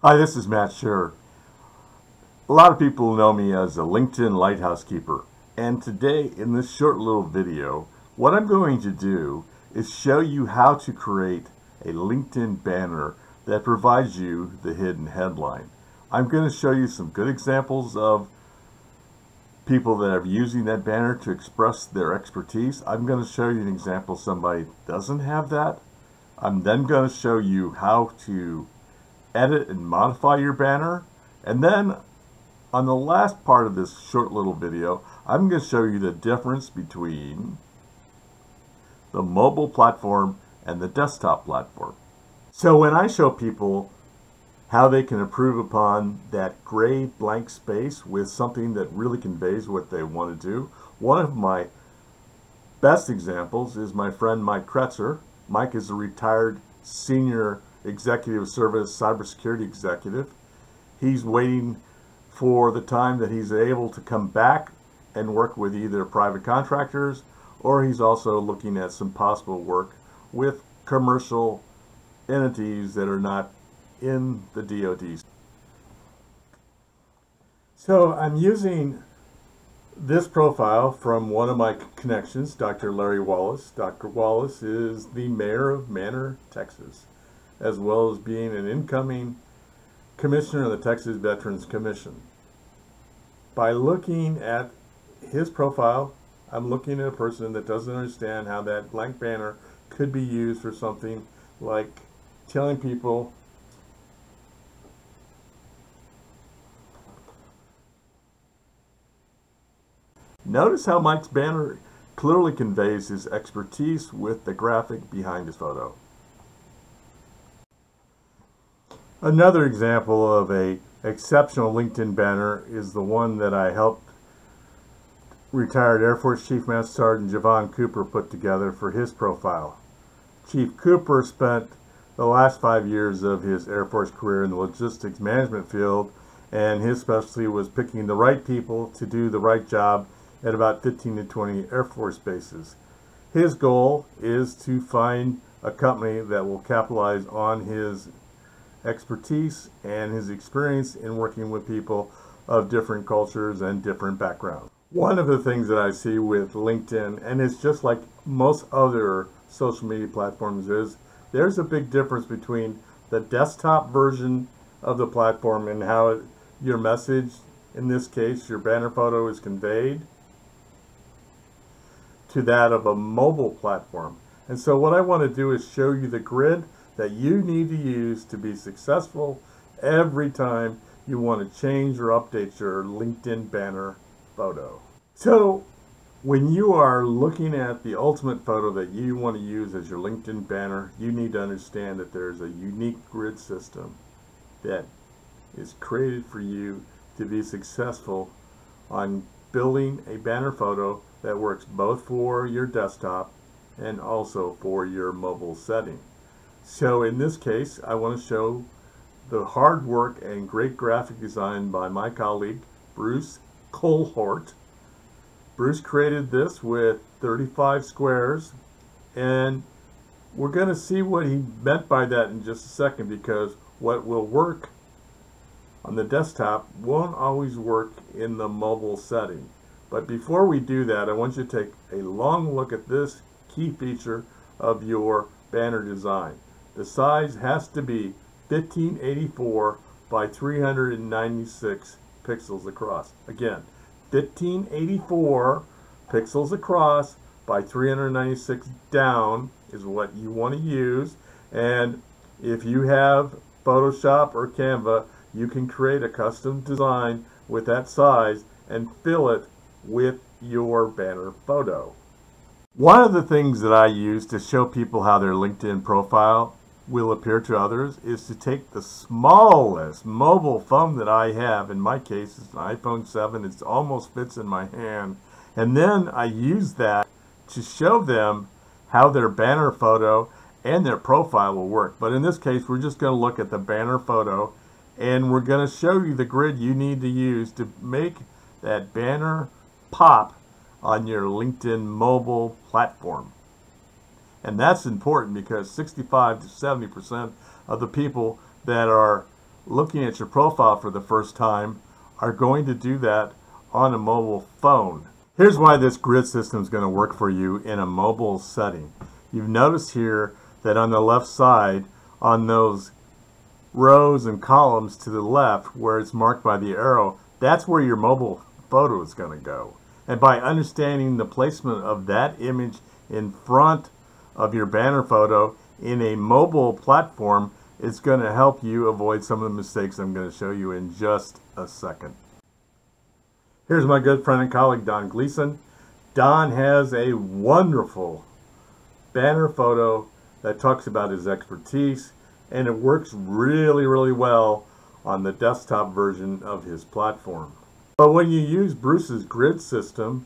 Hi, this is Matt Scher. A lot of people know me as a LinkedIn Lighthouse Keeper. And today, in this short little video, what I'm going to do is show you how to create a LinkedIn banner that provides you the hidden headline. I'm going to show you some good examples of people that are using that banner to express their expertise. I'm going to show you an example somebody doesn't have that. I'm then going to show you how to edit and modify your banner. And then on the last part of this short little video, I'm going to show you the difference between the mobile platform and the desktop platform. So when I show people how they can improve upon that gray blank space with something that really conveys what they want to do, one of my best examples is my friend Mike Kretzer. Mike is a retired senior executive service cybersecurity executive. He's waiting for the time that he's able to come back and work with either private contractors, or he's also looking at some possible work with commercial entities that are not in the DoD. So I'm using this profile from one of my connections, Dr. Larry Wallace. Dr. Wallace is the mayor of Manor, Texas, as well as being an incoming commissioner of the Texas Veterans Commission. By looking at his profile, I'm looking at a person that doesn't understand how that blank banner could be used for something like telling people notice how Mike's banner clearly conveys his expertise with the graphic behind his photo. Another example of a exceptional LinkedIn banner is the one that I helped retired Air Force Chief Master Sergeant Javon Cooper put together for his profile. Chief Cooper spent the last 5 years of his Air Force career in the logistics management field, and his specialty was picking the right people to do the right job at about 15 to 20 Air Force bases. His goal is to find a company that will capitalize on his expertise and his experience in working with people of different cultures and different backgrounds. One of the things that I see with LinkedIn, and it's just like most other social media platforms, is there's a big difference between the desktop version of the platform and how your message, in this case your banner photo, is conveyed, to that of a mobile platform. And so what I want to do is show you the grid that you need to use to be successful every time you want to change or update your LinkedIn banner photo. So when you are looking at the ultimate photo that you want to use as your LinkedIn banner, you need to understand that there's a unique grid system that is created for you to be successful on building a banner photo that works both for your desktop and also for your mobile setting. So in this case, I want to show the hard work and great graphic design by my colleague, Bruce Colhort. Bruce created this with 35 squares, and we're going to see what he meant by that in just a second, because what will work on the desktop won't always work in the mobile setting. But before we do that, I want you to take a long look at this key feature of your banner design. The size has to be 1584 by 396 pixels across. Again, 1584 pixels across by 396 down is what you want to use. And if you have Photoshop or Canva, you can create a custom design with that size and fill it with your banner photo. One of the things that I use to show people how their LinkedIn profile will appear to others is to take the smallest mobile phone that I have. In my case, it's an iPhone 7. It almost fits in my hand. And then I use that to show them how their banner photo and their profile will work. But in this case, we're just going to look at the banner photo, and we're going to show you the grid you need to use to make that banner pop on your LinkedIn mobile platform. And that's important because 65 to 70% of the people that are looking at your profile for the first time are going to do that on a mobile phone. Here's why this grid system is going to work for you in a mobile setting. You've noticed here that on the left side, on those rows and columns to the left where it's marked by the arrow, that's where your mobile photo is going to go. And by understanding the placement of that image in front of your banner photo in a mobile platform, it's going to help you avoid some of the mistakes I'm going to show you in just a second. Here's my good friend and colleague, Don Gleason. Don has a wonderful banner photo that talks about his expertise, and it works really, really well on the desktop version of his platform. But when you use Bruce's grid system,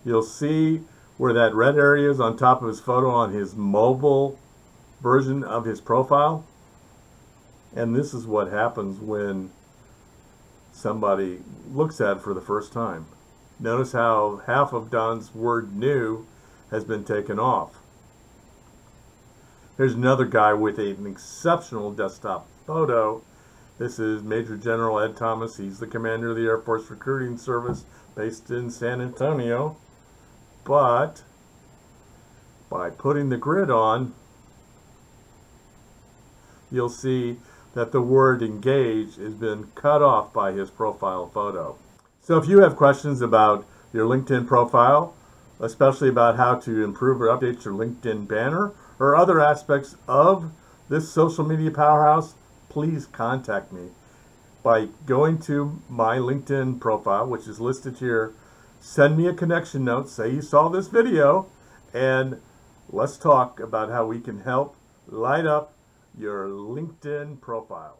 you'll see where that red area is on top of his photo on his mobile version of his profile. And this is what happens when somebody looks at it for the first time. Notice how half of Don's word new has been taken off. Here's another guy with an exceptional desktop photo. This is Major General Ed Thomas. He's the commander of the Air Force Recruiting Service based in San Antonio. But by putting the grid on, you'll see that the word engage has been cut off by his profile photo. So if you have questions about your LinkedIn profile, especially about how to improve or update your LinkedIn banner or other aspects of this social media powerhouse, please contact me by going to my LinkedIn profile, which is listed here. Send me a connection note, say you saw this video, and let's talk about how we can help light up your LinkedIn profile.